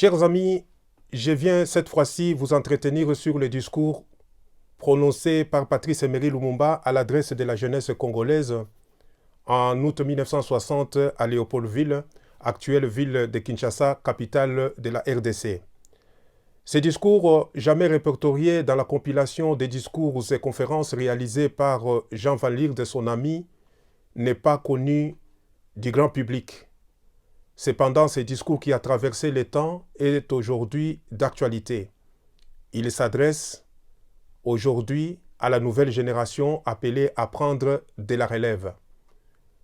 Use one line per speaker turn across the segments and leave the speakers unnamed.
Chers amis, je viens cette fois-ci vous entretenir sur le discours prononcé par Patrice Emery Lumumba à l'adresse de la jeunesse congolaise en août 1960 à Léopoldville, actuelle ville de Kinshasa, capitale de la RDC. Ce discours, jamais répertorié dans la compilation des discours et conférences réalisées par Jean Van Lierde, son ami, n'est pas connu du grand public. Cependant, ce discours qui a traversé le temps est aujourd'hui d'actualité. Il s'adresse aujourd'hui à la nouvelle génération appelée à prendre de la relève.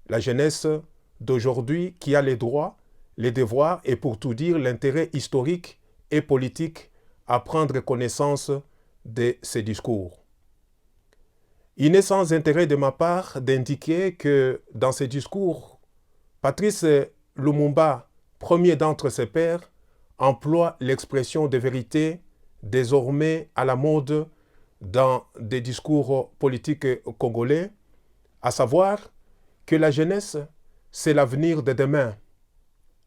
La jeunesse d'aujourd'hui qui a les droits, les devoirs et pour tout dire l'intérêt historique et politique à prendre connaissance de ces discours. Il n'est sans intérêt de ma part d'indiquer que dans ces discours, Patrice Lumumba, premier d'entre ses pairs, emploie l'expression de vérité désormais à la mode dans des discours politiques congolais, à savoir que la jeunesse, c'est l'avenir de demain.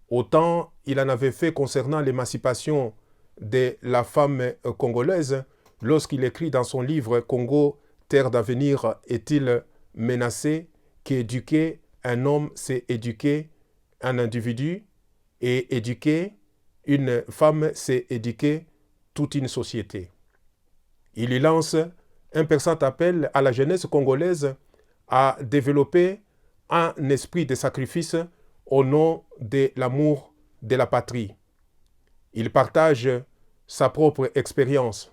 Autant il en avait fait concernant l'émancipation de la femme congolaise lorsqu'il écrit dans son livre « Congo, terre d'avenir, est-il menacé ?» qu'éduquer un homme, c'est éduquer un individu, et éduquer une femme, c'est éduquer toute une société. Il y lance un perçant appel à la jeunesse congolaise à développer un esprit de sacrifice au nom de l'amour de la patrie. Il partage sa propre expérience.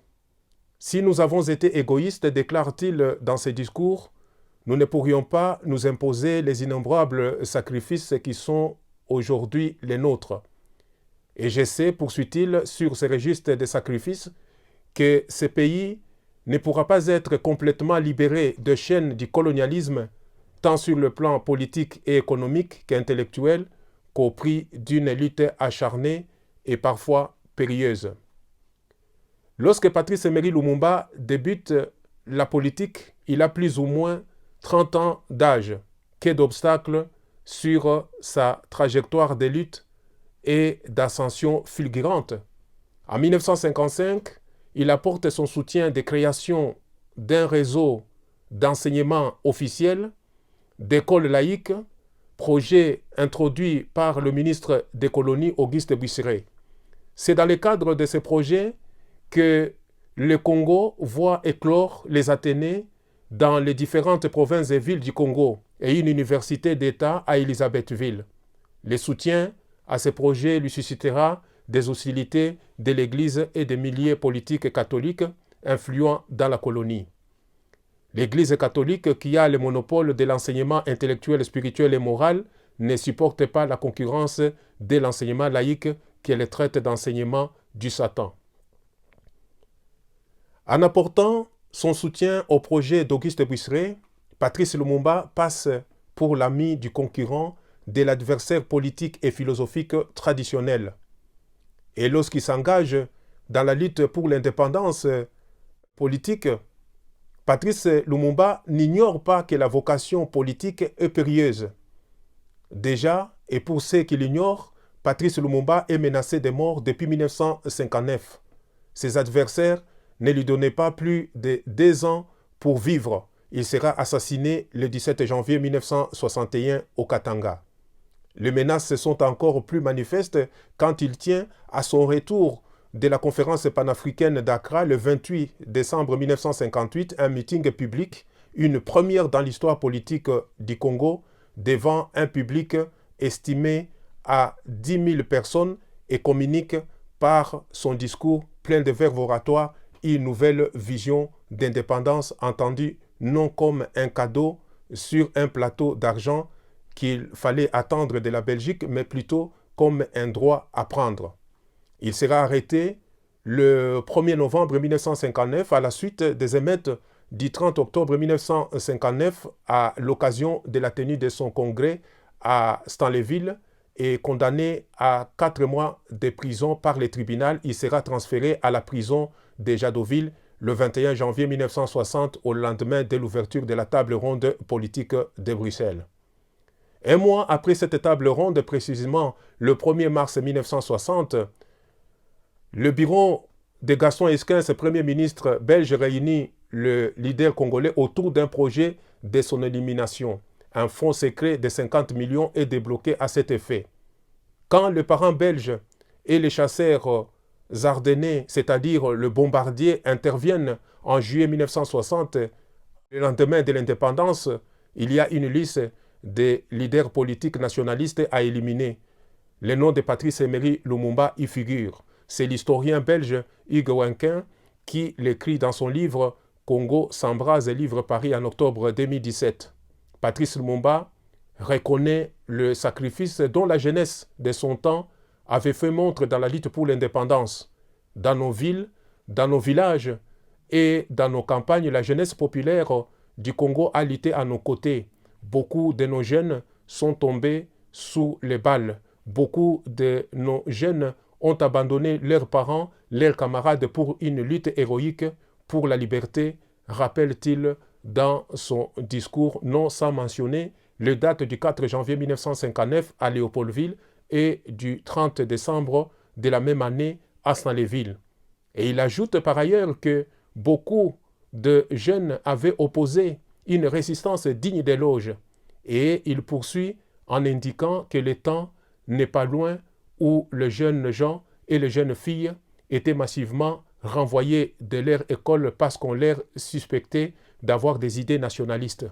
Si nous avons été égoïstes, déclare-t-il dans ses discours, nous ne pourrions pas nous imposer les innombrables sacrifices qui sont aujourd'hui les nôtres. Et je sais, poursuit-il, sur ce registre de sacrifices, que ce pays ne pourra pas être complètement libéré de chaînes du colonialisme, tant sur le plan politique et économique qu'intellectuel, qu'au prix d'une lutte acharnée et parfois périlleuse. Lorsque Patrice Emery Lumumba débute la politique, il a plus ou moins 30 ans d'âge. Que d'obstacles sur sa trajectoire de lutte et d'ascension fulgurante. En 1955, il apporte son soutien de création d'un réseau d'enseignement officiel, d'écoles laïques, projet introduit par le ministre des colonies Auguste Buisseret. C'est dans le cadre de ce projet que le Congo voit éclore les Athénées dans les différentes provinces et villes du Congo et une université d'État à Élisabethville. Le soutien à ce projet lui suscitera des hostilités de l'Église et des milieux politiques catholiques influents dans la colonie. L'Église catholique, qui a le monopole de l'enseignement intellectuel, spirituel et moral, ne supporte pas la concurrence de l'enseignement laïque qu'elle traite d'enseignement du Satan. En apportant son soutien au projet d'Auguste Buisseret, Patrice Lumumba passe pour l'ami du concurrent de l'adversaire politique et philosophique traditionnel. Et lorsqu'il s'engage dans la lutte pour l'indépendance politique, Patrice Lumumba n'ignore pas que la vocation politique est périlleuse. Déjà, et pour ceux qui l'ignorent, Patrice Lumumba est menacé de mort depuis 1959. Ses adversaires ne lui donnaient pas plus de 2 ans pour vivre. Il sera assassiné le 17 janvier 1961 au Katanga. Les menaces sont encore plus manifestes quand il tient à son retour de la conférence panafricaine d'Accra le 28 décembre 1958 un meeting public, une première dans l'histoire politique du Congo, devant un public estimé à 10 000 personnes et communique par son discours plein de verve oratoire une nouvelle vision d'indépendance entendue non comme un cadeau sur un plateau d'argent qu'il fallait attendre de la Belgique, mais plutôt comme un droit à prendre. Il sera arrêté le 1er novembre 1959 à la suite des émeutes du 30 octobre 1959 à l'occasion de la tenue de son congrès à Stanleyville et condamné à 4 mois de prison par le tribunal. Il sera transféré à la prison de Jadoville le 21 janvier 1960 au lendemain de l'ouverture de la table ronde politique de Bruxelles. Un mois après cette table ronde, précisément le 1er mars 1960, Le bureau de Gaston Esquens, Premier ministre belge, réunit le leader congolais autour d'un projet de son élimination. Un fonds secret de 50 millions est débloqué à cet effet. Quand le parent belge et les chasseurs ardennais, c'est-à-dire le bombardier, interviennent en juillet 1960, le lendemain de l'indépendance, il y a une liste des leaders politiques nationalistes à éliminer. Le nom de Patrice Emery Lumumba y figure. C'est l'historien belge Hugues Wenquin qui l'écrit dans son livre Congo s'embrase, livre paru en octobre 2017. Patrice Lumumba reconnaît le sacrifice dont la jeunesse de son temps avait fait montre dans la lutte pour l'indépendance. Dans nos villes, dans nos villages et dans nos campagnes, la jeunesse populaire du Congo a lutté à nos côtés. Beaucoup de nos jeunes sont tombés sous les balles. Beaucoup de nos jeunes ont abandonné leurs parents, leurs camarades pour une lutte héroïque pour la liberté, rappelle-t-il dans son discours, non sans mentionner les dates du 4 janvier 1959 à Léopoldville et du 30 décembre de la même année à Stanleyville. Et il ajoute par ailleurs que beaucoup de jeunes avaient opposé une résistance digne d'éloge. Et il poursuit en indiquant que le temps n'est pas loin où les jeunes gens et les jeunes filles étaient massivement renvoyés de leur école parce qu'on leur suspectait d'avoir des idées nationalistes.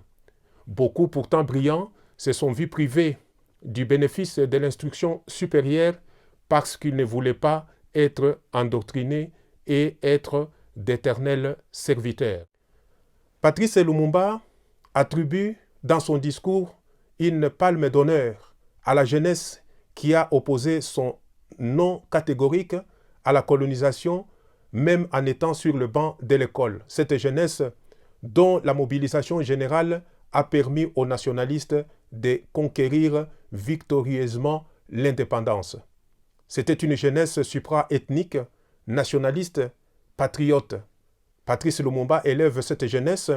Beaucoup, pourtant brillants, se sont vus privés du bénéfice de l'instruction supérieure parce qu'ils ne voulaient pas être endoctrinés et être d'éternels serviteurs. Patrice Lumumba attribue dans son discours une palme d'honneur à la jeunesse qui a opposé son non catégorique à la colonisation, même en étant sur le banc de l'école. Cette jeunesse dont la mobilisation générale a permis aux nationalistes de conquérir victorieusement l'indépendance. C'était une jeunesse supra-ethnique, nationaliste, patriote. Patrice Lumumba élève cette jeunesse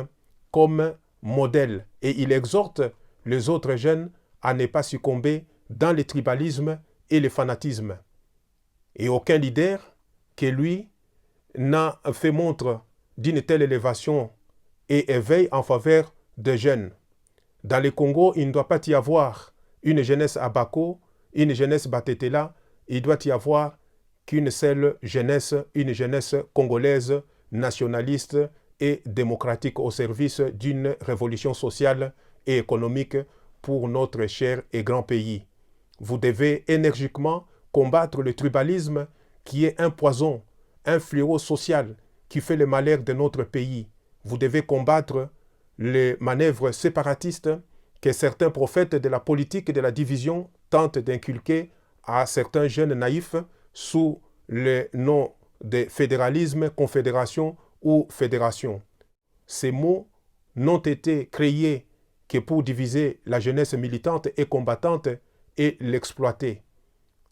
comme modèle et il exhorte les autres jeunes à ne pas succomber dans le tribalisme et le fanatisme. Et aucun leader que lui n'a fait montre d'une telle élévation et éveil en faveur des jeunes. Dans le Congo, il ne doit pas y avoir une jeunesse Abako, une jeunesse Batetela, il doit y avoir qu'une seule jeunesse, une jeunesse congolaise, nationaliste et démocratique au service d'une révolution sociale et économique pour notre cher et grand pays. Vous devez énergiquement combattre le tribalisme qui est un poison, un fléau social qui fait le malheur de notre pays. Vous devez combattre les manœuvres séparatistes que certains prophètes de la politique et de la division tentent d'inculquer à certains jeunes naïfs sous le nom de fédéralisme, confédération ou fédération. Ces mots n'ont été créés que pour diviser la jeunesse militante et combattante et l'exploiter.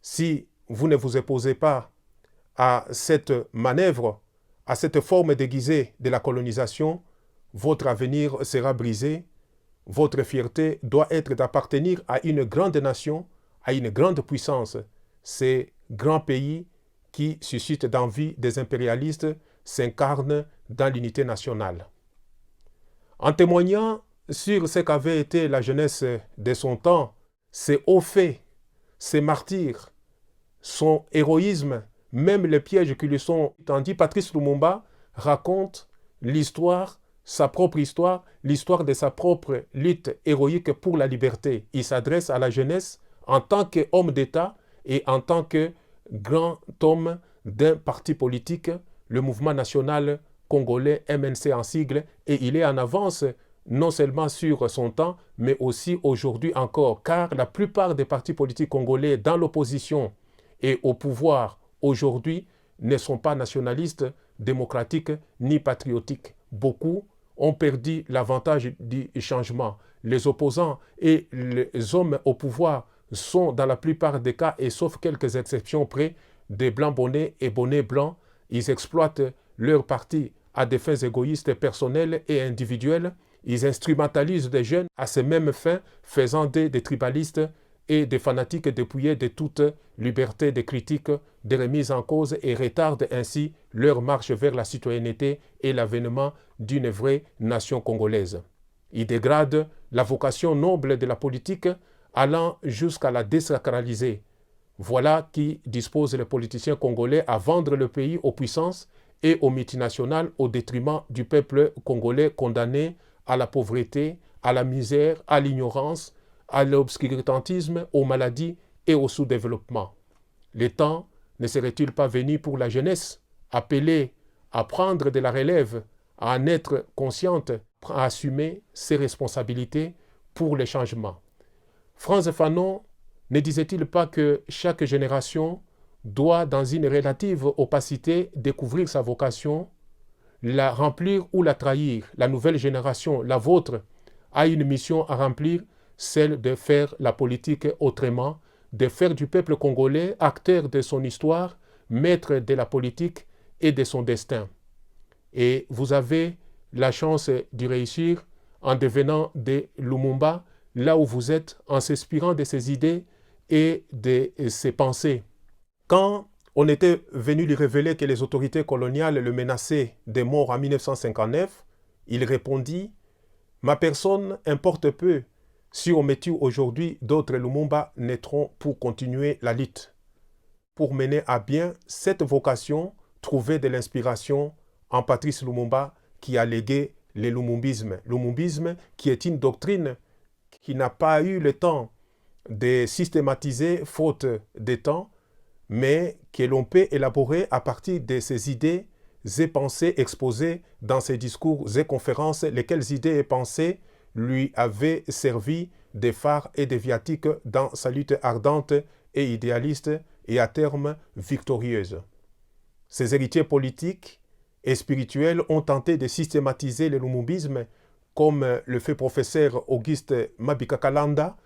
Si vous ne vous opposez pas à cette manœuvre, à cette forme déguisée de la colonisation, votre avenir sera brisé. Votre fierté doit être d'appartenir à une grande nation, à une grande puissance. Ces grands pays qui suscitent d'envie des impérialistes s'incarnent dans l'unité nationale. En témoignant sur ce qu'avait été la jeunesse de son temps, ses hauts faits, ses martyrs, son héroïsme, même les pièges qui lui sont tendus, Patrice Lumumba raconte l'histoire, sa propre histoire, l'histoire de sa propre lutte héroïque pour la liberté. Il s'adresse à la jeunesse en tant qu'homme d'État et en tant que grand homme d'un parti politique, le mouvement national congolais MNC en sigle, et il est en avance non seulement sur son temps, mais aussi aujourd'hui encore, car la plupart des partis politiques congolais dans l'opposition et au pouvoir aujourd'hui ne sont pas nationalistes, démocratiques ni patriotiques. Beaucoup ont perdu l'avantage du changement. Les opposants et les hommes au pouvoir sont dans la plupart des cas, et sauf quelques exceptions près, des blancs bonnets et bonnets blancs. Ils exploitent leur parti à des fins égoïstes personnelles et individuelles. Ils instrumentalisent des jeunes à ces mêmes fins, faisant des tribalistes et des fanatiques dépouillés de toute liberté de critique, de remise en cause et retardent ainsi leur marche vers la citoyenneté et l'avènement d'une vraie nation congolaise. Ils dégradent la vocation noble de la politique allant jusqu'à la désacraliser. Voilà qui dispose les politiciens congolais à vendre le pays aux puissances et aux multinationales au détriment du peuple congolais condamné à la pauvreté, à la misère, à l'ignorance, à l'obscurantisme, aux maladies et au sous-développement. Le temps ne serait-il pas venu pour la jeunesse, appelée à prendre de la relève, à en être consciente, à assumer ses responsabilités pour les changements? Frantz Fanon ne disait-il pas que chaque génération doit, dans une relative opacité, découvrir sa vocation, la remplir ou la trahir? La nouvelle génération, la vôtre, a une mission à remplir, celle de faire la politique autrement, de faire du peuple congolais acteur de son histoire, maître de la politique et de son destin. Et vous avez la chance d'y réussir en devenant des Lumumba, là où vous êtes, en s'inspirant de ses idées et de ses pensées. Quand on était venu lui révéler que les autorités coloniales le menaçaient de mort en 1959, il répondit « Ma personne importe peu. Si on me tue aujourd'hui, d'autres Lumumba naîtront pour continuer la lutte. » Pour mener à bien cette vocation, trouver de l'inspiration en Patrice Lumumba qui a légué le lumumbisme. Lumumbisme qui est une doctrine qui n'a pas eu le temps de systématiser faute de temps, mais que l'on peut élaborer à partir de ces idées et pensées exposées dans ses discours et conférences, lesquelles idées et pensées lui avaient servi de phare et de viatique dans sa lutte ardente et idéaliste et à terme victorieuse. Ses héritiers politiques et spirituels ont tenté de systématiser le lumumbisme, comme le fait professeur Auguste Mabika-Kalanda,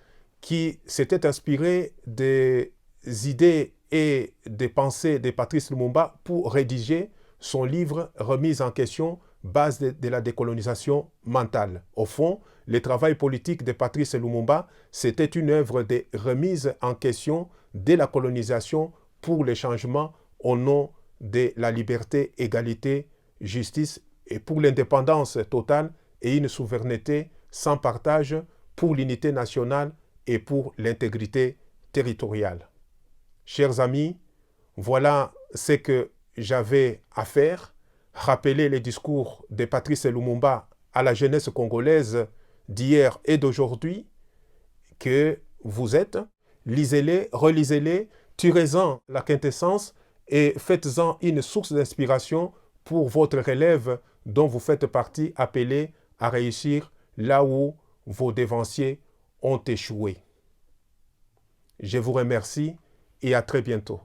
qui s'était inspiré des idées et des pensées de Patrice Lumumba pour rédiger son livre « Remise en question, base de la décolonisation mentale ». Au fond, le travail politique de Patrice Lumumba, c'était une œuvre de remise en question de la colonisation pour le changement au nom de la liberté, égalité, justice et pour l'indépendance totale et une souveraineté sans partage, pour l'unité nationale et pour l'intégrité territoriale. Chers amis, voilà ce que j'avais à faire, rappeler les discours de Patrice Lumumba à la jeunesse congolaise d'hier et d'aujourd'hui, que vous êtes, lisez-les, relisez-les, tirez-en la quintessence et faites-en une source d'inspiration pour votre relève dont vous faites partie, appelée à réussir là où vos dévanciers ont échoué. Je vous remercie et à très bientôt.